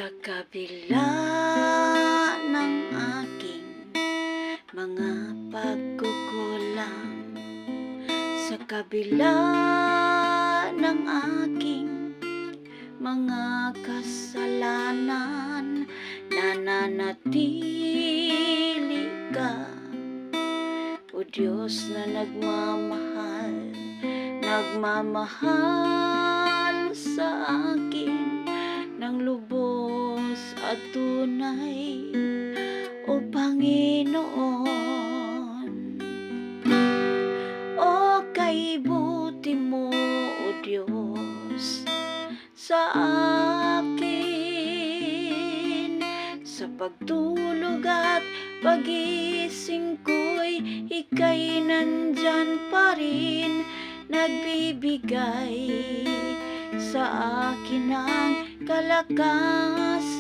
Sa kabila ng aking mga pagkukulang, sa kabila ng aking mga kasalanan, nananatili ka, O Diyos na nagmamahal sa akin ng lubos at tunay, O Panginoon. O kay buti mo, O Diyos, sa akin, sa pagtulog at pagising ko'y ika'y nandyan pa rin, nagbibigay sa akin ng kalakasan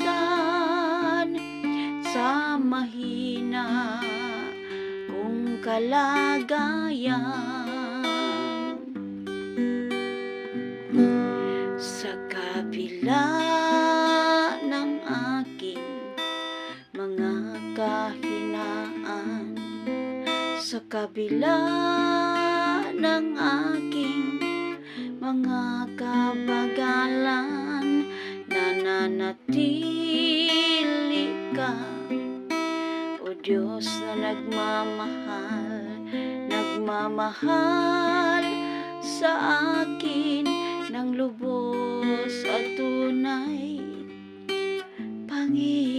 sa mahina kong kalagayan. Sa kabila ng aking mga kahinaan, sa kabila ng aking mga kabagalan, nananatili ka, O Diyos na nagmamahal sa akin ng lubos at tunay, Panginoon.